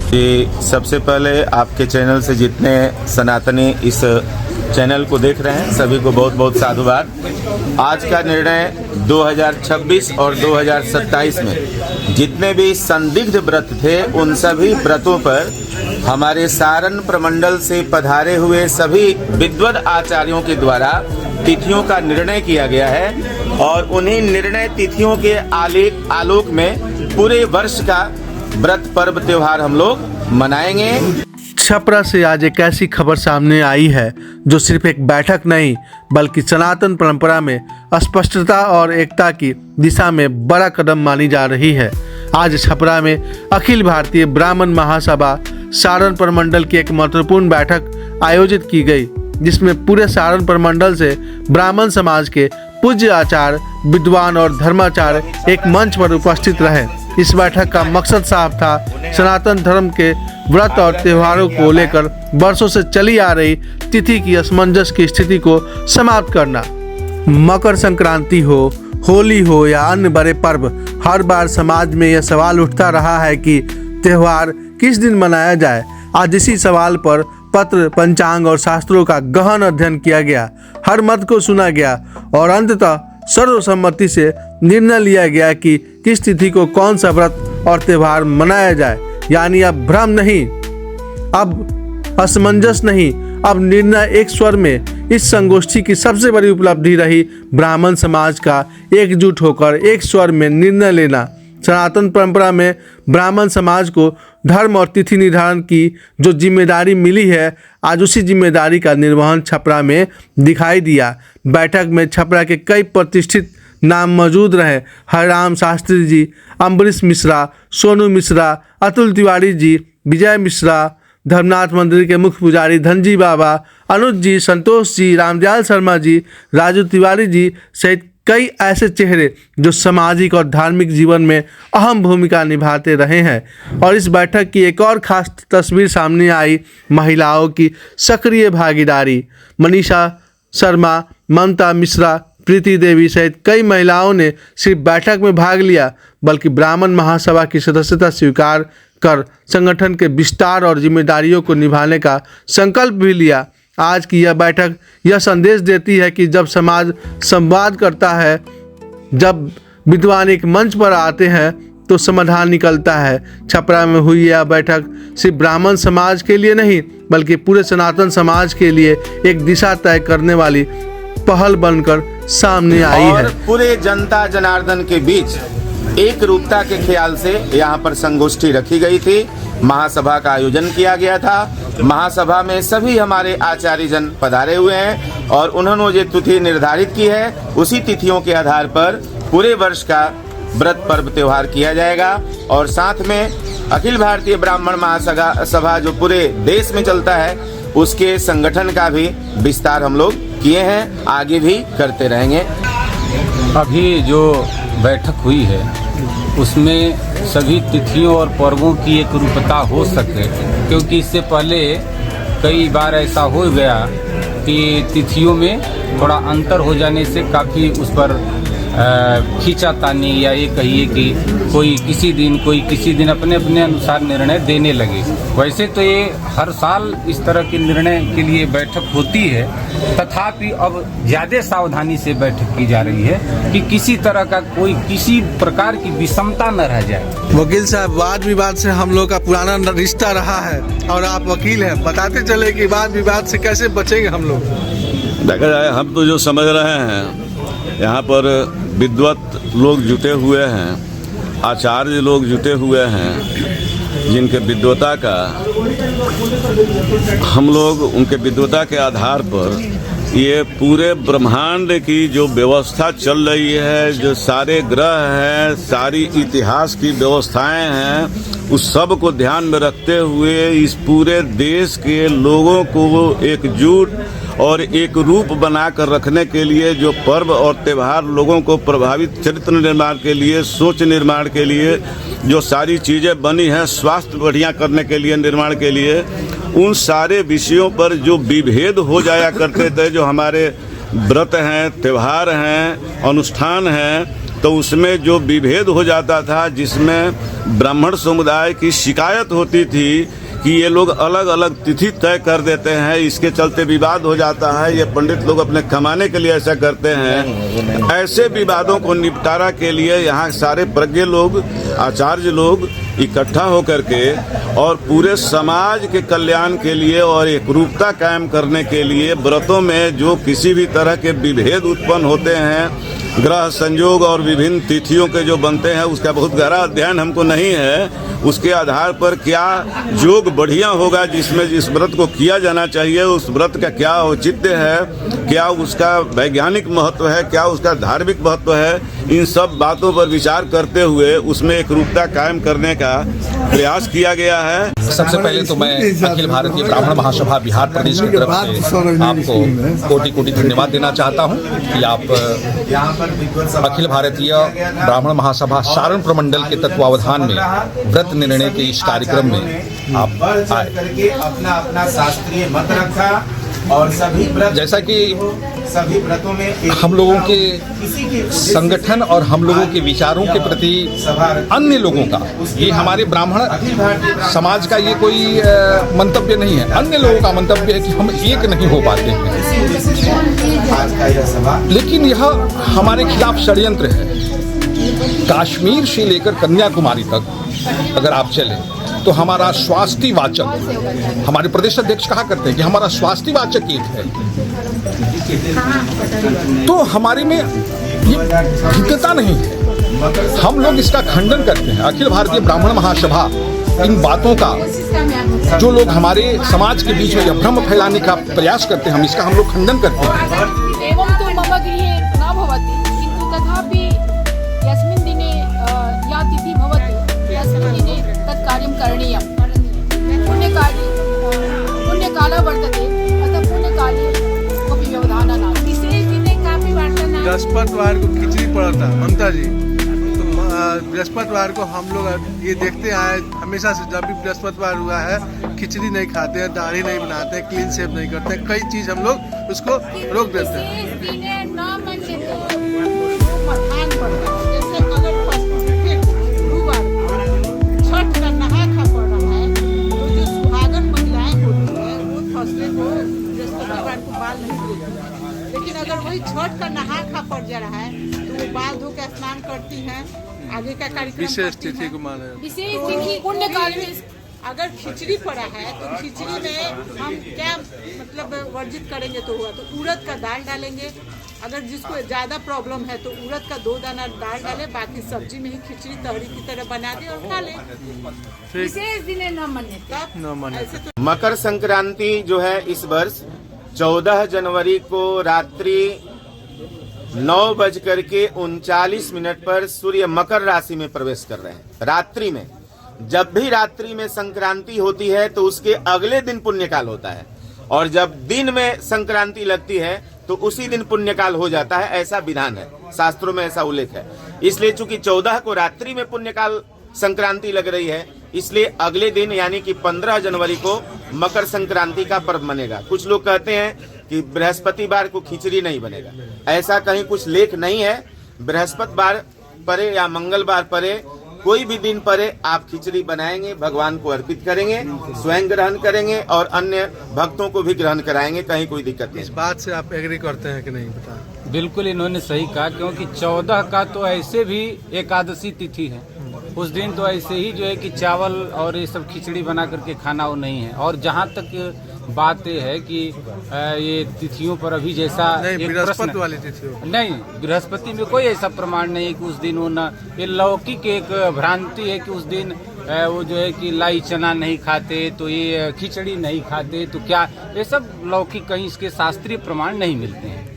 सबसे पहले आपके चैनल से जितने सनातनी इस चैनल को देख रहे हैं सभी को बहुत बहुत साधुवाद। आज का निर्णय 2026 और 2027 में जितने भी संदिग्ध व्रत थे उन सभी व्रतों पर हमारे सारण प्रमंडल से पधारे हुए सभी विद्वद आचार्यों के द्वारा तिथियों का निर्णय किया गया है और उन्हीं निर्णय तिथियों के आलोक में पूरे वर्ष का व्रत पर्व त्योहार हम लोग मनाएंगे। छपरा से आज एक ऐसी खबर सामने आई है जो सिर्फ एक बैठक नहीं बल्कि सनातन परंपरा में स्पष्टता और एकता की दिशा में बड़ा कदम मानी जा रही है। आज छपरा में अखिल भारतीय ब्राह्मण महासभा सारण प्रमंडल की एक महत्वपूर्ण बैठक आयोजित की गई, जिसमें पूरे सारण प्रमंडल से ब्राह्मण समाज के पूज्य आचार्य, विद्वान और धर्माचार्य एक मंच पर उपस्थित रहे। इस बैठक का मकसद साफ था, सनातन धर्म के व्रत और त्योहारों को लेकर वर्षों से चली आ रही तिथि की असमंजस की स्थिति को समाप्त करना। मकर संक्रांति हो, होली हो या अन्य बड़े पर्व, हर बार समाज में यह सवाल उठता रहा है कि त्योहार किस दिन मनाया जाए। आज इसी सवाल पर पत्र, पंचांग और शास्त्रों का गहन अध्ययन किया गया, हर मत को सुना गया और अंततः सर्वसम्मति से निर्णय लिया गया कि किस तिथि को कौन सा व्रत और त्योहार मनाया जाए। यानी अब भ्रम नहीं, अब असमंजस नहीं, अब निर्णय एक स्वर में। इस संगोष्ठी की सबसे बड़ी उपलब्धि रही ब्राह्मण समाज का एकजुट होकर एक स्वर में निर्णय लेना। सनातन परंपरा में ब्राह्मण समाज को धर्म और तिथि निर्धारण की जो जिम्मेदारी मिली है, आज उसी जिम्मेदारी का निर्वहन छपरा में दिखाई दिया। बैठक में छपरा के कई प्रतिष्ठित नाम मौजूद रहे। हरिराम शास्त्री जी, अम्बरीश मिश्रा, सोनू मिश्रा, अतुल तिवारी जी, विजय मिश्रा, धर्मनाथ मंदिर के मुख्य पुजारी धनजी बाबा, अनुज जी, संतोष जी, रामदयाल शर्मा जी, राजू तिवारी जी सहित कई ऐसे चेहरे जो सामाजिक और धार्मिक जीवन में अहम भूमिका निभाते रहे हैं। और इस बैठक की एक और खास तस्वीर सामने आई, महिलाओं की सक्रिय भागीदारी। मनीषा शर्मा, ममता मिश्रा, प्रीति देवी सहित कई महिलाओं ने सिर्फ बैठक में भाग लिया बल्कि ब्राह्मण महासभा की सदस्यता स्वीकार कर संगठन के विस्तार और जिम्मेदारियों को निभाने का संकल्प भी लिया। आज की यह बैठक यह संदेश देती है कि जब समाज संवाद करता है, जब विद्वान एक मंच पर आते हैं तो समाधान निकलता है। छपरा में हुई यह बैठक सिर्फ ब्राह्मण समाज के लिए नहीं बल्कि पूरे सनातन समाज के लिए एक दिशा तय करने वाली पहल बनकर सामने आई है। पूरे जनता जनार्दन के बीच एक रूपता के ख्याल से यहाँ पर संगोष्ठी रखी गई थी, महासभा का आयोजन किया गया था। महासभा में सभी हमारे आचार्य जन पधारे हुए हैं और उन्होंने जो तिथि निर्धारित की है उसी तिथियों के आधार पर पूरे वर्ष का व्रत पर्व त्योहार किया जाएगा। और साथ में अखिल भारतीय ब्राह्मण महासभा जो पूरे देश में चलता है उसके संगठन का भी विस्तार हम लोग किए हैं, आगे भी करते रहेंगे। अभी जो बैठक हुई है उसमें सभी तिथियों और पर्वों की एक रूपता हो सके, क्योंकि इससे पहले कई बार ऐसा हो गया कि तिथियों में थोड़ा अंतर हो जाने से काफ़ी उस पर खींचातानी या ये कहिए कि कोई किसी दिन अपने अपने अनुसार निर्णय देने लगे। वैसे तो ये हर साल इस तरह के निर्णय के लिए बैठक होती है, तथापि अब ज़्यादा सावधानी से बैठक की जा रही है कि किसी तरह का कोई किसी प्रकार की विषमता न रह जाए। वकील साहब, वाद विवाद से हम लोग का पुराना रिश्ता रहा है और आप वकील हैं, बताते चले कि वाद विवाद से कैसे बचेंगे हम लोग। देखा जाए, हम तो जो समझ रहे हैं यहाँ पर विद्वत लोग जुटे हुए हैं, आचार्य लोग जुटे हुए हैं, जिनके विद्वता का हम लोग उनके विद्वता के आधार पर ये पूरे ब्रह्मांड की जो व्यवस्था चल रही है, जो सारे ग्रह हैं, सारी इतिहास की व्यवस्थाएं हैं, उस सब को ध्यान में रखते हुए इस पूरे देश के लोगों को एकजुट और एक रूप बनाकर रखने के लिए जो पर्व और त्यौहार लोगों को प्रभावित चरित्र निर्माण के लिए, सोच निर्माण के लिए जो सारी चीज़ें बनी हैं, स्वास्थ्य बढ़िया करने के लिए, निर्माण के लिए, उन सारे विषयों पर जो विभेद हो जाया करते थे, जो हमारे व्रत हैं, त्यौहार हैं, अनुष्ठान हैं, तो उसमें जो विभेद हो जाता था, जिसमें ब्राह्मण समुदाय की शिकायत होती थी कि ये लोग अलग अलग तिथि तय कर देते हैं, इसके चलते विवाद हो जाता है, ये पंडित लोग अपने कमाने के लिए ऐसा करते हैं। ऐसे विवादों को निपटारा के लिए यहाँ सारे प्रज्ञ लोग, आचार्य लोग इकट्ठा होकर के और पूरे समाज के कल्याण के लिए और एकरूपता कायम करने के लिए व्रतों में जो किसी भी तरह के विभेद उत्पन्न होते हैं, ग्रह संयोग और विभिन्न तिथियों के जो बनते हैं, उसका बहुत गहरा अध्ययन हमको नहीं है। उसके आधार पर क्या योग बढ़िया होगा, जिसमें जिस व्रत को किया जाना चाहिए, उस व्रत का क्या औचित्य है, क्या उसका वैज्ञानिक महत्व है, क्या उसका धार्मिक महत्व है, इन सब बातों पर विचार करते हुए उसमें एक रूपता कायम करने का प्रयास किया गया है। सबसे पहले तो मैं अखिल भारतीय ब्राह्मण महासभा बिहार प्रदेश की तरफ से आपको कोटि कोटि धन्यवाद देना चाहता हूं कि आप अखिल भारतीय ब्राह्मण महासभा सारण प्रमंडल के तत्वावधान में व्रत निर्णय के इस कार्यक्रम में आप आए। अपना अपना शास्त्रीय मत रखा और सभी व्रत, जैसा कि सभी व्रतों में हम लोगों के संगठन और हम लोगों के विचारों के प्रति अन्य लोगों का, ये हमारे ब्राह्मण समाज का ये कोई मंतव्य नहीं है, अन्य लोगों का मंतव्य है कि हम एक नहीं हो पाते हैं, लेकिन यह हमारे खिलाफ षड्यंत्र है। कश्मीर से लेकर कन्याकुमारी तक अगर आप चलें तो हमारा स्वास्तिवाचक, हमारे प्रदेश अध्यक्ष कहा करते हैं कि हमारा स्वास्तिवाचक एक है, तो हमारे में ये भिन्नता नहीं है। हम लोग इसका खंडन करते हैं। अखिल भारतीय ब्राह्मण महासभा इन बातों का, जो लोग हमारे समाज के बीच में यह भ्रम फैलाने का प्रयास करते हैं, हम इसका हम लोग खंडन करते हैं। एवं तो मम गृहे न भवति, किन्तु तथापि यस्मिन् दिने या तिथि भवति तस्मिन् दिने तत् कार्यं करणीयं। पुण्यकालः वर्तते, अतः पुण्यकाले कोऽपि व्यवधानः नास्ति। विशेष दिने कापि वार्ता न। बृहस्पतिवार को खिचड़ी पड़ा था ममता जी, तो बृहस्पतिवार को हम लोग ये देखते आए हमेशा से, जब भी बृहस्पतिवार हुआ है खिचड़ी नहीं खाते हैं, दाढ़ी नहीं बनाते हैं, क्लीन शेव नहीं करते हैं, कई चीज़ हम लोग उसको रोक देते हैं। विशेष दिने न मन्यते, मध्याह्न पड़ता है। जैसे अगर गुरुवार छठ का नहा खा पड़ रहा है, तो जो सुहागन महिलाएं होती हैं वो फसले को बृहस्पतिवार को बाल नहीं धोती हैं, लेकिन अगर वही छठ का नहा खा पड़ जा रहा है तो वो बाल धो के स्नान करती हैं, आगे का कार्यक्रम विशेष करती तिथि हैं। को माने विशेष तिथि पुण्य काल में अगर खिचड़ी पड़ा है तो खिचड़ी में हम क्या मतलब वर्जित करेंगे तो हुआ, तो उड़द का दाल डालेंगे। अगर जिसको ज़्यादा प्रॉब्लम है तो उड़द का 2 दाना दाल डाले, बाकी सब्जी में ही खिचड़ी तहरी की तरह बना दे और खा ले। विशेष दिन न मने, तब ऐसे तो मकर संक्रांति जो है इस वर्ष 14 जनवरी को रात्रि 9:39 पर सूर्य मकर राशि में प्रवेश कर रहे हैं। रात्रि में, जब भी रात्रि में संक्रांति होती है तो उसके अगले दिन पुण्यकाल होता है, और जब दिन में संक्रांति लगती है तो उसी दिन पुण्यकाल हो जाता है। ऐसा विधान है, शास्त्रों में ऐसा उल्लेख है। इसलिए चूंकि 14 को रात्रि में पुण्यकाल संक्रांति लग रही है, इसलिए अगले दिन यानी कि 15 जनवरी को मकर संक्रांति का पर्व बनेगा। कुछ लोग कहते हैं कि बृहस्पतिवार को खिचड़ी नहीं बनेगा, ऐसा कहीं कुछ लेख नहीं है। बृहस्पतिवार परे या मंगलवार परे, कोई भी दिन परे आप खिचड़ी बनाएंगे, भगवान को अर्पित करेंगे, स्वयं ग्रहण करेंगे और अन्य भक्तों को भी ग्रहण कराएंगे, कहीं कोई दिक्कत नहीं। इस बात से आप एग्री करते हैं कि नहीं बता? बिल्कुल इन्होंने सही कहा, क्योंकि 14 का तो ऐसे भी एकादशी तिथि है। उस दिन तो ऐसे ही जो है कि चावल और ये सब खिचड़ी बना करके खाना वो नहीं है। और जहाँ तक बात ये है कि ये तिथियों पर अभी जैसा नहीं, एक बृहस्पति प्रश्न वाली तिथि नहीं, बृहस्पति में कोई ऐसा प्रमाण नहीं है कि उस दिन वो न, ये लौकिक एक भ्रांति है कि उस दिन वो जो है कि लाई चना नहीं खाते, तो ये खिचड़ी नहीं खाते, तो क्या ये सब लौकिक, कहीं इसके शास्त्रीय प्रमाण नहीं मिलते हैं।